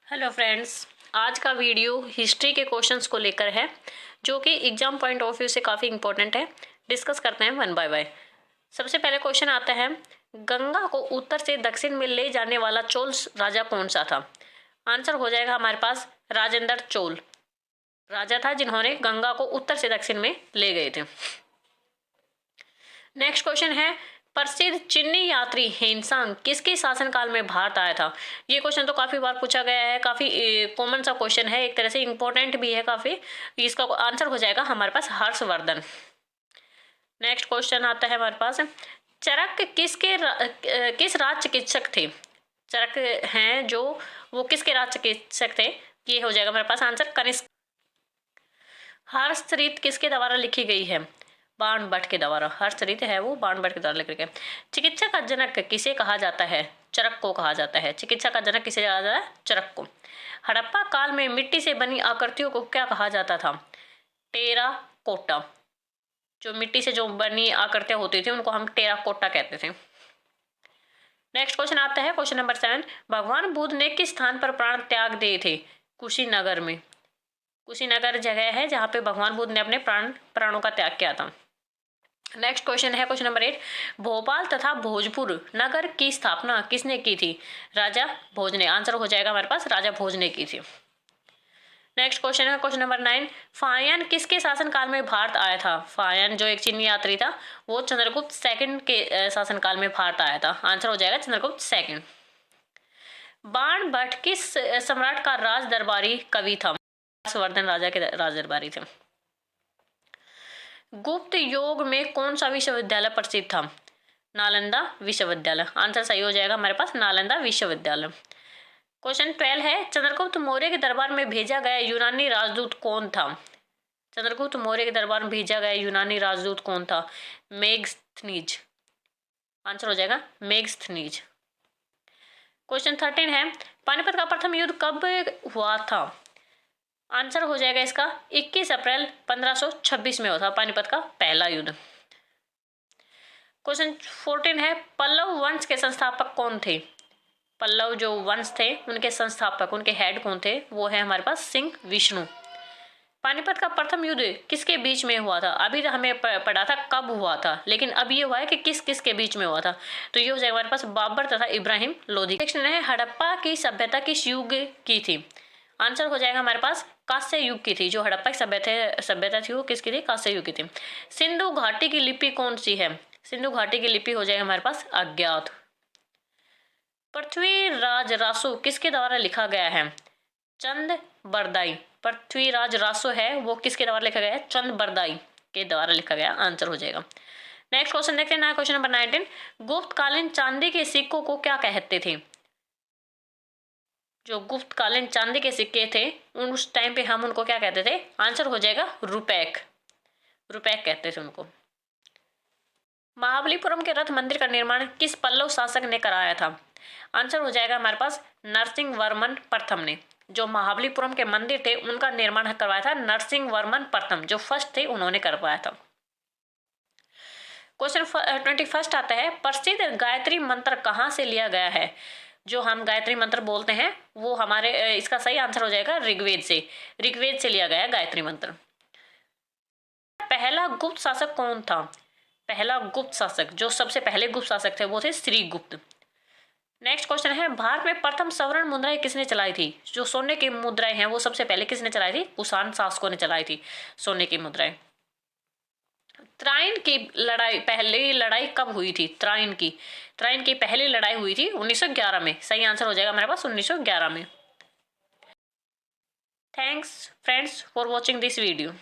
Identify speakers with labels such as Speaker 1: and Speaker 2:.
Speaker 1: Hello friends, आज का video history के क्वेश्चंस को लेकर है जो कि एग्जाम पॉइंट ऑफ व्यू से काफ़ी इंपॉर्टेंट है। डिस्कस करते हैं वन बाय वन। सबसे पहले क्वेश्चन आता है, गंगा को उत्तर से दक्षिण में ले जाने वाला चोल राजा कौन सा था? आंसर हो जाएगा हमारे पास राजेंद्र चोल राजा था जिन्होंने गंगा को उत्तर से दक्षिण में ले गए थे। नेक्स्ट क्वेश्चन है, प्रसिद्ध चीनी यात्री हेनसांग किसके शासनकाल में भारत आया था? ये क्वेश्चन तो काफी बार पूछा गया है, काफी कॉमन सा क्वेश्चन है, एक तरह से इंपॉर्टेंट भी है काफी। इसका आंसर हो जाएगा हमारे पास हर्षवर्धन। नेक्स्ट क्वेश्चन आता है हमारे पास, चरक किस राज चिकित्सक थे? चरक हैं जो, वो किसके राज चिकित्सक थे? ये हो जाएगा हमारे पास आंसर कनिष्क। हर्षचरित किसके द्वारा लिखी गई है? बाणभट्ट के द्वारा। हर्षचरित है वो बाणभट्ट के द्वारा लिखा गया। चिकित्सा का जनक किसे कहा जाता है? चरक को कहा जाता है। चिकित्सा का जनक किसे कहा जाता है? चरक को। हड़प्पा काल में मिट्टी से बनी आकृतियों को क्या कहा जाता था? टेराकोटा। जो मिट्टी से जो बनी आकृतियां होती थी उनको हम टेराकोटा कहते थे। नेक्स्ट क्वेश्चन आता है क्वेश्चन नंबर 7, भगवान बुद्ध ने किस स्थान पर प्राण त्याग दिए थे? कुशीनगर में। कुशीनगर जगह है जहाँ पे भगवान बुद्ध ने अपने प्राणों का त्याग किया था। नेक्स्ट क्वेश्चन है क्वेश्चन नंबर 8, भोपाल तथा भोजपुर नगर की स्थापना किसने की थी? राजा भोज ने। आंसर हो जाएगा हमारे पास राजा भोज ने की थी। नेक्स्ट क्वेश्चन है क्वेश्चन नंबर 9, फायन किसके शासनकाल में भारत आया था? फायन जो एक चीनी यात्री था वो चंद्रगुप्त सेकंड के शासनकाल में भारत आया था। आंसर हो जाएगा चंद्रगुप्त सेकंड। बाणभट्ट किस सम्राट का राज दरबारी कवि था? हर्षवर्धन राजा के राज दरबारी थे। गुप्त युग में कौन सा विश्वविद्यालय प्रसिद्ध था? नालंदा विश्वविद्यालय। आंसर सही हो जाएगा हमारे पास नालंदा विश्वविद्यालय। क्वेश्चन 12 है, चंद्रगुप्त मौर्य के दरबार में भेजा गया यूनानी राजदूत कौन था? चंद्रगुप्त मौर्य के दरबार में भेजा गया यूनानी राजदूत कौन था? मेगस्थनीज। आंसर हो जाएगा मेगस्थनीज। क्वेश्चन 13 है, पानीपत का प्रथम युद्ध कब हुआ था? आंसर हो जाएगा इसका 21 अप्रैल 1526 में हुआ था पानीपत का पहला युद्ध। क्वेश्चन 14 है, पल्लव वंश के संस्थापक कौन थे? पल्लव जो वंश थे उनके संस्थापक, उनके हेड कौन थे? वो है हमारे पास सिंह विष्णु। पानीपत का प्रथम युद्ध किसके बीच में हुआ था? अभी तो हमें पढ़ा था कब हुआ था, लेकिन अब ये हुआ है कि किस किस के बीच में हुआ था। तो ये हो जाएगा हमारे पास बाबर तथा इब्राहिम लोधी। नेक्स्ट है, हड़प्पा की सभ्यता किस युग की थी? आंसर हो जाएगा हमारे पास कांस्य युग की थी। जो हड़प्पा की सभ्यता थी वो किसकी थी? कांस्य युग की थी। सिंधु घाटी की लिपि कौन सी है? सिंधु घाटी की लिपि हो जाएगा हमारे पास अज्ञात। पृथ्वीराज रासो किसके द्वारा लिखा गया है? चंद बरदाई। पृथ्वीराज रासो है वो किसके द्वारा लिखा गया है? चंद बरदाई के द्वारा लिखा गया। आंसर हो जाएगा। नेक्स्ट क्वेश्चन देखते हैं, क्वेश्चन नंबर 19, गुप्तकालीन चांदी के सिक्कों को क्या कहते थे? जो गुप्तकालीन चांदी के सिक्के थे उस टाइम पे हम उनको क्या कहते थे? आंसर हो जाएगा रुपैक। रुपैक कहते थे उनको। महाबलीपुरम के रथ मंदिर का निर्माण किस पल्लव शासक ने कराया था? आंसर हो जाएगा हमारे पास नरसिंह वर्मन प्रथम ने। जो महाबलीपुरम के मंदिर थे उनका निर्माण करवाया था नरसिंह वर्मन प्रथम, जो फर्स्ट थे उन्होंने करवाया था। क्वेश्चन 21 आता है, प्रसिद्ध गायत्री मंत्र कहाँ से लिया गया है? जो हम गायत्री मंत्र बोलते हैं वो हमारे इसका सही आंसर हो जाएगा ऋग्वेद से। ऋग्वेद से लिया गया गायत्री मंत्र। पहला गुप्त शासक कौन था? पहला गुप्त शासक, जो सबसे पहले गुप्त शासक थे वो थे श्रीगुप्त। नेक्स्ट क्वेश्चन है, भारत में प्रथम स्वर्ण मुद्राएं किसने चलाई थी? जो सोने की मुद्राएं हैं वो सबसे पहले किसने चलाई थी? कुषाण शासकों ने चलाई थी सोने की मुद्राएं। त्राइन की लड़ाई, पहली लड़ाई कब हुई थी? त्राइन की पहली लड़ाई हुई थी 1911 में। सही आंसर हो जाएगा हमारे पास 1911 में। Thanks friends for watching this video.